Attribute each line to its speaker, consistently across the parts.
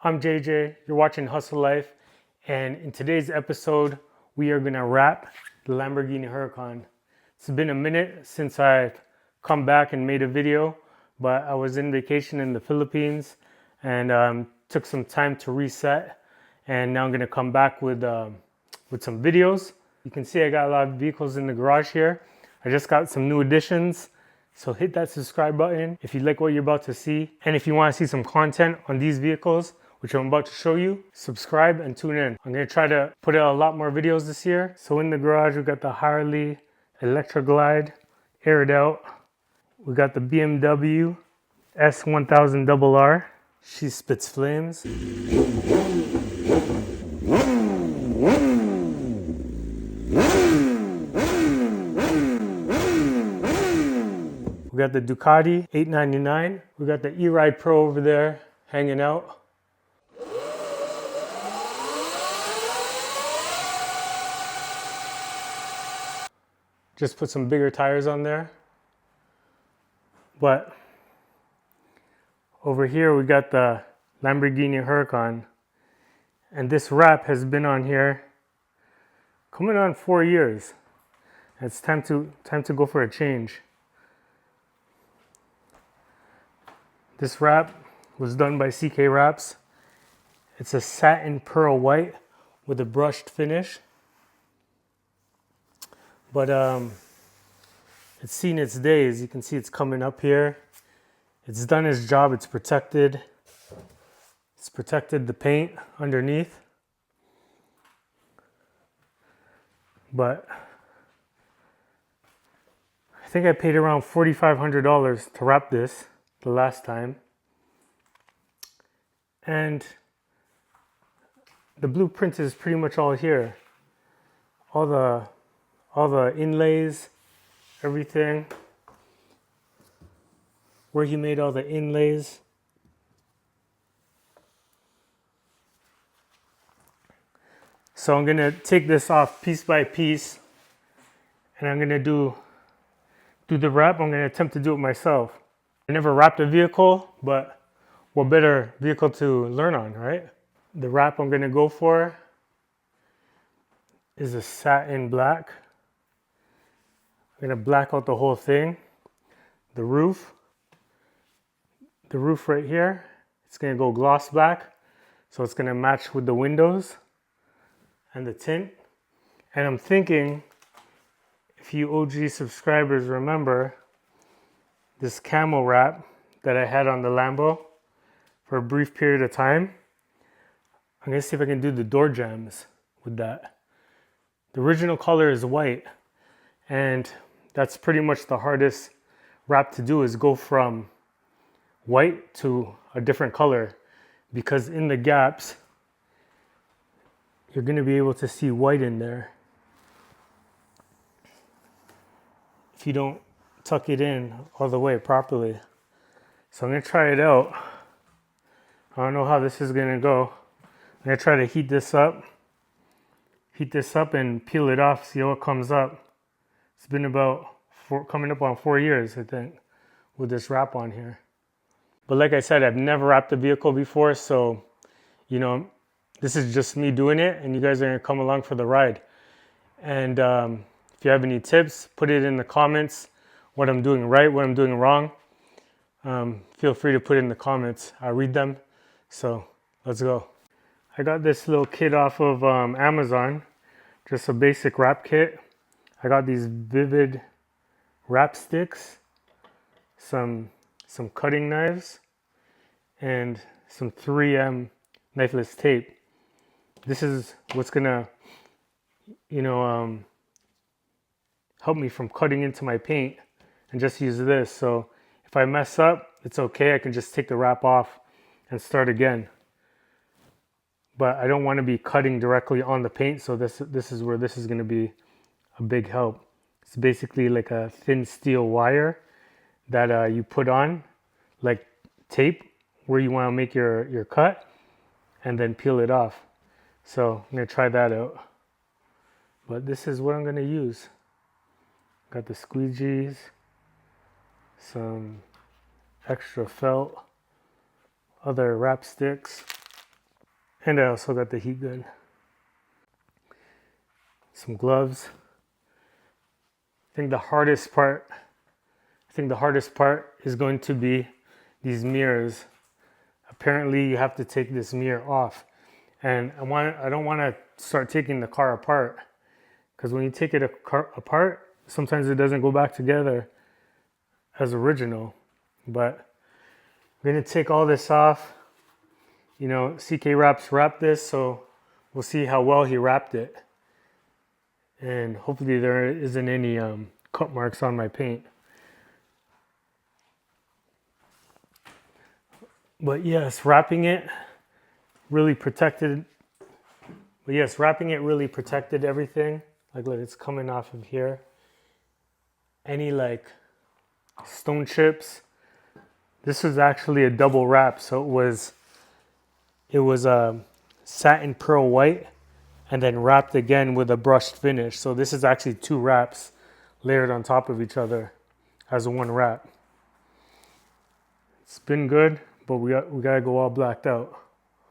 Speaker 1: I'm JJ, you're watching Hustle Life, and in today's episode, we are gonna wrap the Lamborghini Huracan. It's been a minute since I've come back and made a video, but I was in vacation in the Philippines and took some time to reset, and now I'm gonna come back with some videos. You can see I got a lot of vehicles in the garage here. I just got some new additions. So hit that subscribe button if you like what you're about to see. And if you want to see some content on these vehicles, which I'm about to show you, subscribe and tune in. I'm going to try to put out a lot more videos this year. So in the garage, we got the Harley Electra Glide aired out. We got the BMW S1000RR. She spits flames. We got the Ducati 899. We got the E-Ride Pro over there hanging out. Just put some bigger tires on there. But over here we got the Lamborghini Huracan. And this wrap has been on here coming on 4 years. It's time to go for a change. This wrap was done by CK Wraps. It's a satin pearl white with a brushed finish. But it's seen its days. You can see it's coming up here. It's done its job. It's protected. It's protected the paint underneath. But I think I paid around $4,500 to wrap this the last time. And the blueprint is pretty much all here. All the inlays, everything. Where he made all the inlays. So I'm gonna take this off piece by piece, and I'm gonna do the wrap. I'm gonna attempt to do it myself. I never wrapped a vehicle, but what better vehicle to learn on, right? The wrap I'm gonna go for is a satin black. I'm gonna black out the whole thing. The roof right here, it's gonna go gloss black. So it's gonna match with the windows and the tint. And I'm thinking, if you OG subscribers remember this camo wrap that I had on the Lambo for a brief period of time, I'm gonna see if I can do the door jambs with that. The original color is white, and that's pretty much the hardest wrap to do, is go from white to a different color, because in the gaps you're gonna be able to see white in there if you don't tuck it in all the way properly. So I'm gonna try it out. I don't know how this is gonna go. I'm gonna try to heat this up and peel it off, see how it comes up. It's been about coming up on 4 years, I think, with this wrap on here. But like I said, I've never wrapped a vehicle before, so this is just me doing it, and you guys are gonna come along for the ride. And if you have any tips, put it in the comments. What I'm doing right, what I'm doing wrong. Feel free to put it in the comments. I'll read them. So let's go. I got this little kit off of Amazon, just a basic wrap kit. I got these Vivid wrap sticks, some cutting knives, and some 3M knifeless tape. This is what's gonna, help me from cutting into my paint, and just use this. So if I mess up, it's okay. I can just take the wrap off and start again. But I don't want to be cutting directly on the paint, so this is where this is going to be a big help. It's basically like a thin steel wire that you put on like tape where you want to make your cut, and then peel it off. So I'm going to try that out. But this is what I'm going to use. Got the squeegees, some extra felt, other wrap sticks. And I also got the heat gun. Some gloves. I think the hardest part is going to be these mirrors. Apparently you have to take this mirror off. And I don't want to start taking the car apart, because when you take it apart, sometimes it doesn't go back together as original. But I'm going to take all this off. You know, CK wrapped this, so we'll see how well he wrapped it. And hopefully there isn't any cut marks on my paint. But yes, wrapping it really protected everything. Like, look, it's coming off of here. Any like stone chips. This was actually a double wrap, so it was satin pearl white and then wrapped again with a brushed finish. So this is actually 2 wraps layered on top of each other as one wrap. It's been good, but we gotta go all blacked out.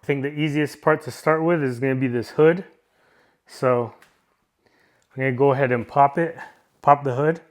Speaker 1: I think the easiest part to start with is gonna be this hood. So I'm gonna go ahead and pop the hood.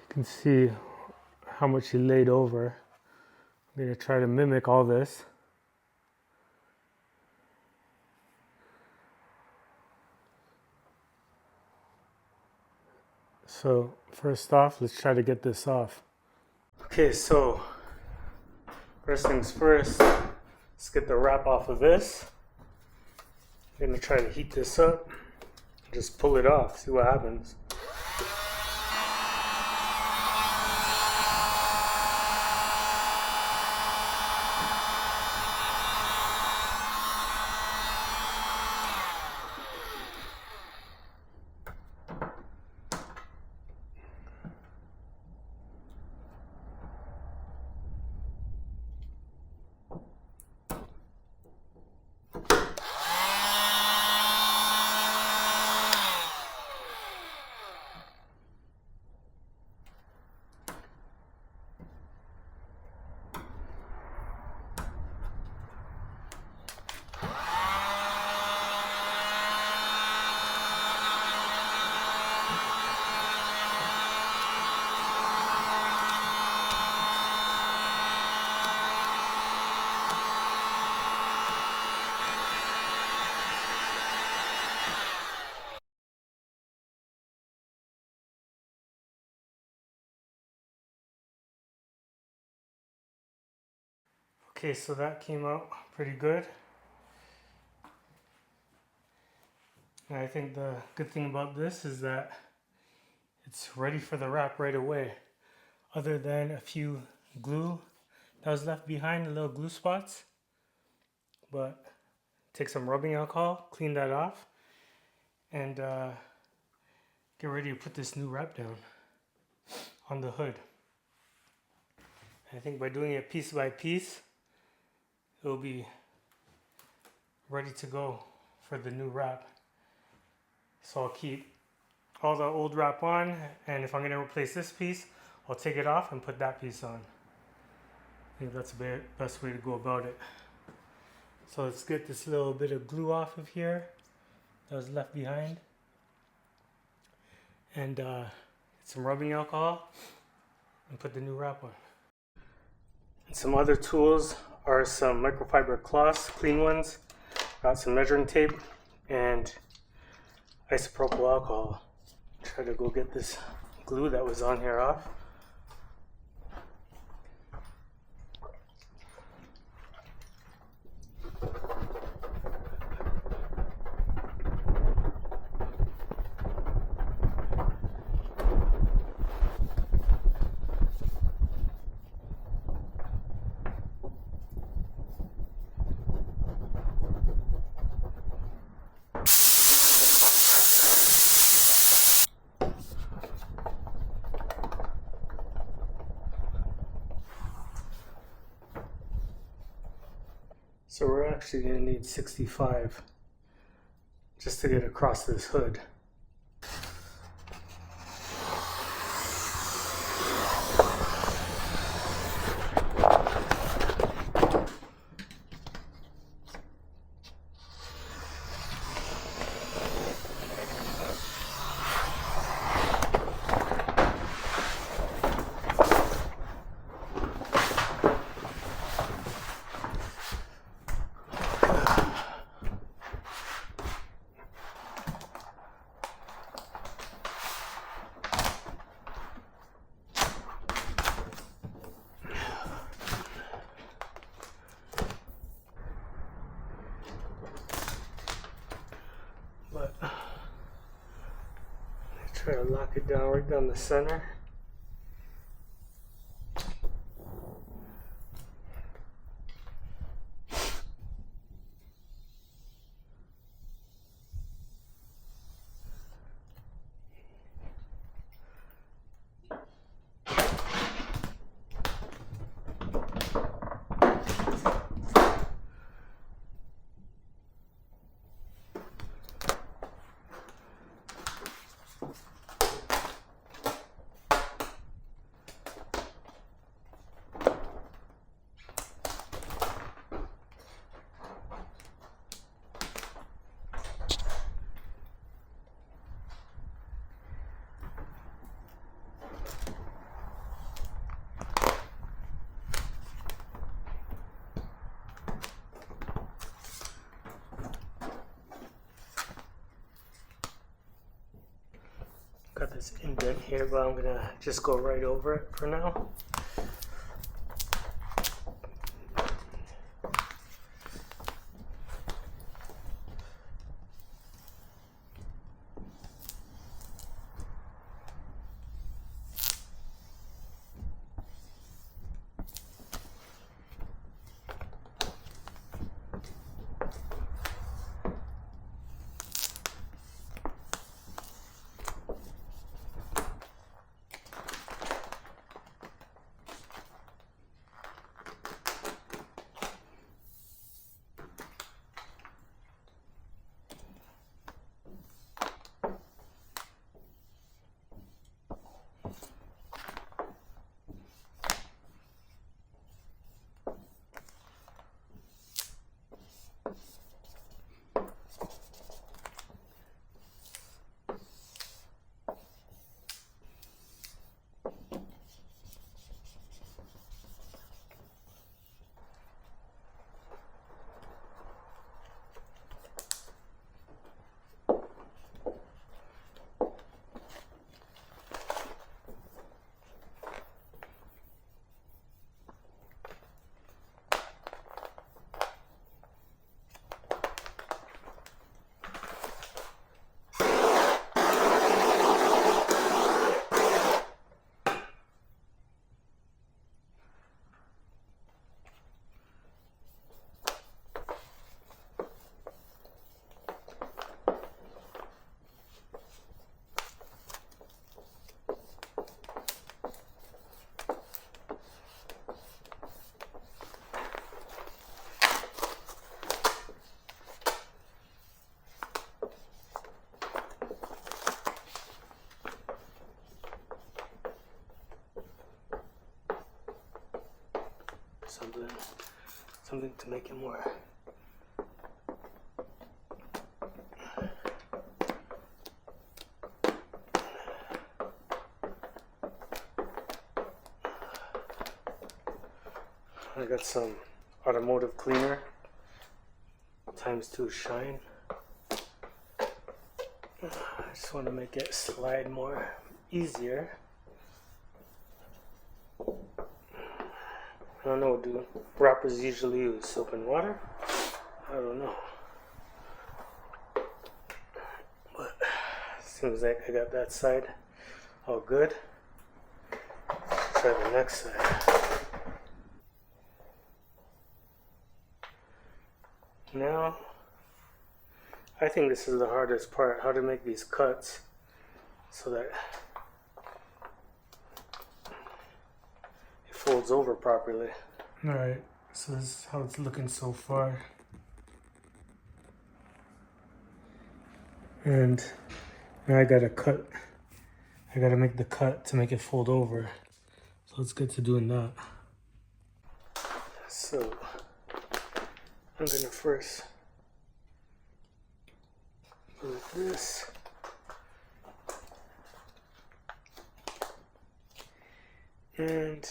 Speaker 1: You can see how much he laid over. I'm gonna try to mimic all this. So first off, let's try to get this off. Okay, so first things first, let's get the wrap off of this. I'm gonna try to heat this up. Just pull it off, see what happens. Okay, so that came out pretty good. And I think the good thing about this is that it's ready for the wrap right away. Other than a few glue that was left behind, the little glue spots. But take some rubbing alcohol, clean that off, and get ready to put this new wrap down on the hood. I think by doing it piece by piece, it'll be ready to go for the new wrap. So I'll keep all the old wrap on, and if I'm going to replace this piece, I'll take it off and put that piece on. I think that's the best way to go about it. So let's get this little bit of glue off of here that was left behind, and get some rubbing alcohol and put the new wrap on. And some other tools are some microfiber cloths, clean ones. Got some measuring tape and isopropyl alcohol. Try to go get this glue that was on here off. So we're actually going to need 65 just to get across this hood. Try to lock it down right down the center. Got this indent here, but I'm gonna just go right over it for now. Something to make it more. I got some automotive cleaner ×2 shine. I just want to make it slide more easier. I don't know, do rappers usually use soap and water? I don't know. But seems like I got that side all good. Try the next side. Now, I think this is the hardest part, how to make these cuts so that folds over properly. Alright, so this is how it's looking so far. And now I gotta make the cut to make it fold over. So let's get to doing that. So I'm gonna first move this. And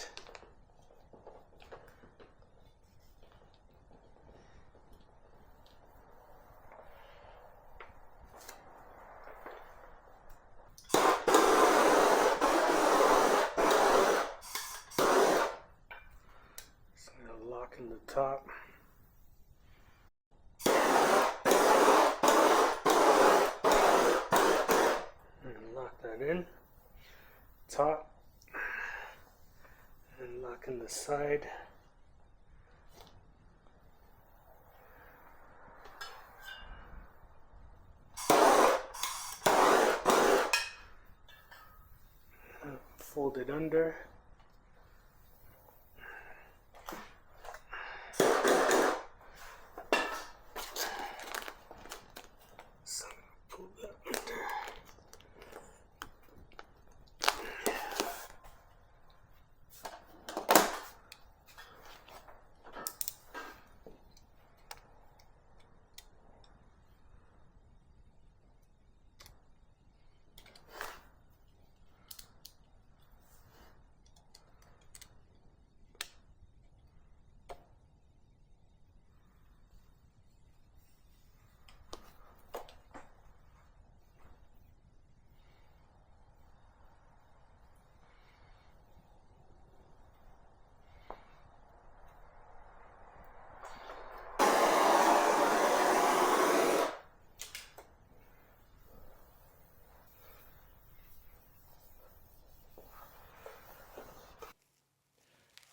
Speaker 1: in the top. And lock that in. the side. Fold it under. So pull that under.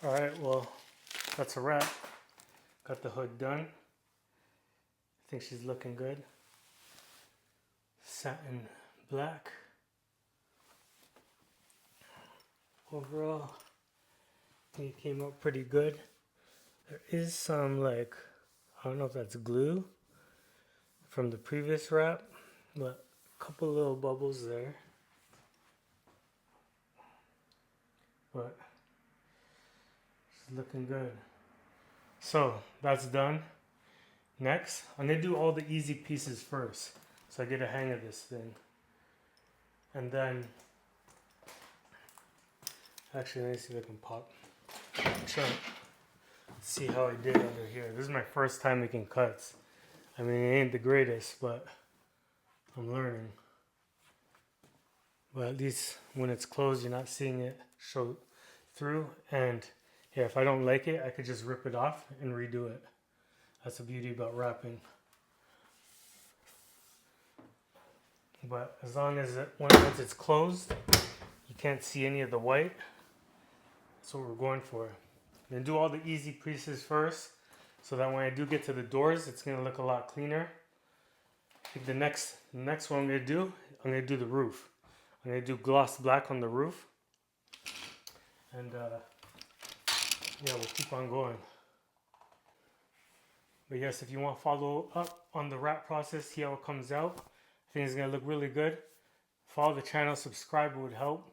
Speaker 1: Alright, well, that's a wrap. Got the hood done. I think she's looking good. Satin black. Overall, I think it came out pretty good. There is some, like, I don't know if that's glue from the previous wrap, but a couple little bubbles there. But it's looking good. So that's done. Next, I'm gonna do all the easy pieces first, so I get a hang of this thing. And then, actually, let me see if I can pop. Try to see how I did under here. This is my first time making cuts. I mean, it ain't the greatest, but I'm learning. But at least when it's closed, you're not seeing it show through. And yeah, if I don't like it, I could just rip it off and redo it. That's the beauty about wrapping. But as long as once it's closed, you can't see any of the white. That's what we're going for. I'm gonna do all the easy pieces first, so that when I do get to the doors, it's gonna look a lot cleaner. I think the next one I'm gonna do the roof. I'm gonna do gloss black on the roof, and yeah, we'll keep on going. But yes, if you want to follow up on the wrap process, see how it comes out. I think it's going to look really good. Follow the channel, subscribe, it would help.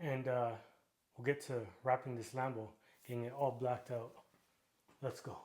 Speaker 1: And we'll get to wrapping this Lambo, getting it all blacked out. Let's go.